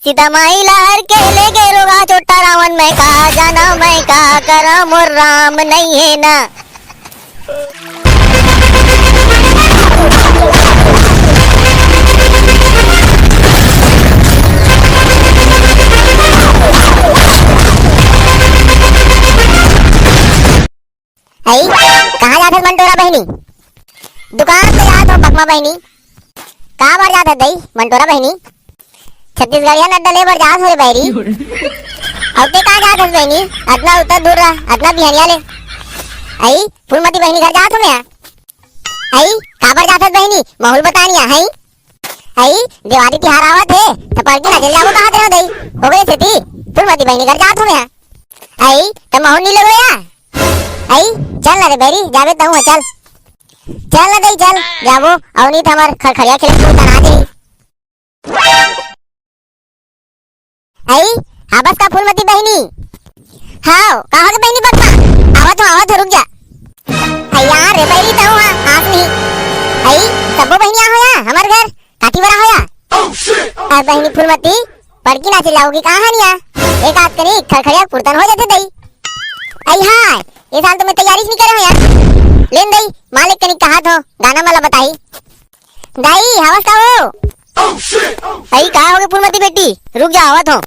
सीता माई लहर के ले गे रोगा छोटा रावण मैं का जाना मैं का कर मोर राम नहीं है ना। आई कहाँ जात हस मंटोरा बहनी? दुकान पे जात हो पकमा बहनी। कहाँ बार जात है दई मंटोरा बहनी? छत्तीसगढ़िया नड्डा ले बर जात हो रे बहरी। अब ते कहाँ जात हस बहनी? अतना उतर दूर रहा अतना बिहनिया ले। आई फूलमती बहनी घर जात हो मैं। आई कहाँ बार जात हस बहनी? माहौल बतानिया है। आई दिवाली तिहार आवत है तो पलटी ना चल जाबो कहाँ ते दई हो गए सेती फूलमती बहनी घर जात हो मैं। आई तो माहौल नहीं लगो या। आई चल ना रे बेरी जावे तहु चल चल ना दई चल जाबो अवनीत हमर खड़खड़िया खेले तू तना दे। आई हाबस का फूलमती बहनी हां कहां के बहनी बकमा आवत हो रुक जा। आई यार रे बेरी तहु आस नहीं। आई सबो बहनिया होया हमर घर काटी बड़ा होया। अब बहनी फूलमती पड़की ना चिल्लाओगी कहां हनिया एक हाथ करी खड़खड़िया पुरतन हो जाते दई। आई हां ये साल तो मैं तैयारी नहीं करे हो यार। लेन दई मालिक कनी कहा थो गाना वाला बताई दाई हवस का हो। आई कहा होगे फूलमती बेटी रुक जा आवत हो।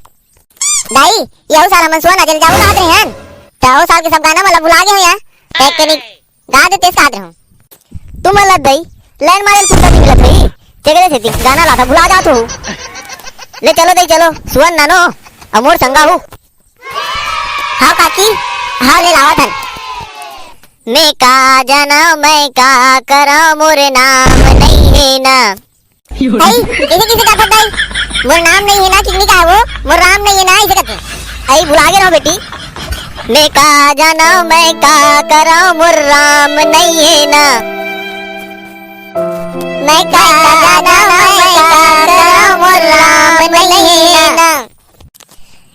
दाई ये साल मन सुना चल जाओ रात रे हैं तो साल के सब गाना वाला भुला गए हो यार एक कनी गा देते साथ रहो। तुम अलग दई लाइन मारे फूलमती मिलत रही तेरे से गाना लाता भुला जात हो। ले चलो दई चलो सुवन नानो अमोर संगा हो। हां काकी हां ले लावत हन। मैं का जाना मैं का करा मोर नाम नहीं है ना। आई किसे का था दाई मोर नाम नहीं है ना कितनी का है वो मोर राम नहीं है ना इसे कहते। आई भुला गए रहो बेटी। मैं का जाना मैं का करा मोर राम नहीं है ना। मैं का जाना मैं का करा मोर राम नहीं है ना।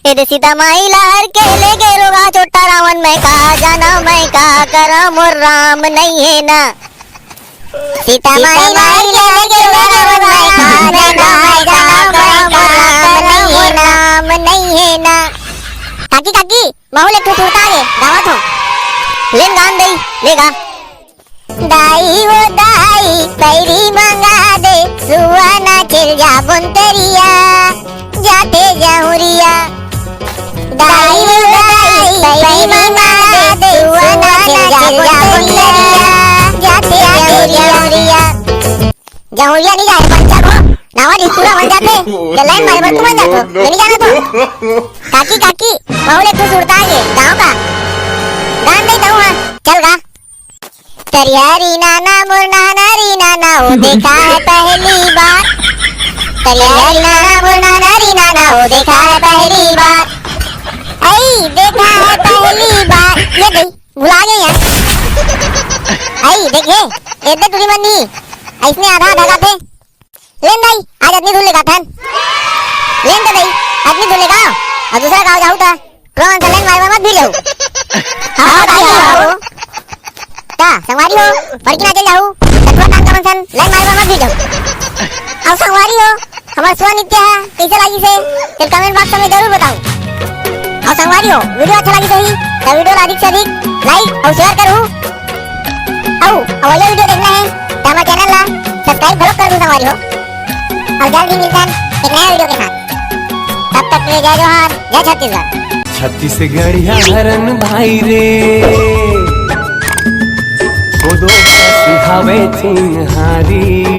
ये सीता माई लहर के ले गे रोगा छोटा रावण मैं का जाना मैं का कर मोर राम नहीं है ना। सीता माई ले गे रोगा रावण मैं का जाना मैं का कर मोर राम नहीं है ना। काकी काकी माहौल एक टूटा है दावत हो लेन गान दई लेगा। दाई हो दाई पैरी मंगा दे सुवाना चल जा बुंतरिया जाते जाहुरिया। दाई हो दाई पैरी मंगा दे सुवाना चल जा बुंतरिया जाते जाहुरिया। जाहुरिया नहीं जाए बच्चा को नावा पूरा बन जाते लाइन मारे पर तू बन जातो नहीं जाना तो। काकी काकी माहौल एक टूटा है गांव का गान दे दऊं चल गा। तरियारी नाना मोर नाना री नाना वो देखा है पहली बार। तरियारी नाना मोर नाना री नाना वो देखा है पहली बार। आई देखा है पहली बार ये गई भुला गए यार। आई देखे इतने टूरी मन्नी इसने आधा धागा थे लेन भाई आज अपनी धुल लेगा थन लेन तो भाई अपनी धुल लेगा और दूसरा गाँव जाऊँ था कौन सा लेन मारे मत भी जाऊँ। हाँ भाई का संगवारी हो पड़की ना चल जाऊ तत्वा काम का मनसन लाइन मारे मत भी जाऊ। अब संगवारी हो हमारा स्व नित्य है कैसे लगी से फिर कमेंट बॉक्स में जरूर बताओ। और संगवारी हो वीडियो अच्छा लगी सही तो वीडियो अधिक से अधिक लाइक और शेयर करो। और ये वीडियो देखना है तो हमारे चैनल ला सब्सक्राइब जरूर कर दो संगवारी हो। और जल्द ही मिलते हैं एक नया वीडियो के साथ तब तक के लिए जय जोहार जय छत्तीसगढ़। छत्तीसगढ़िया हरन भाई रे दो सिहावे चिन्हारी।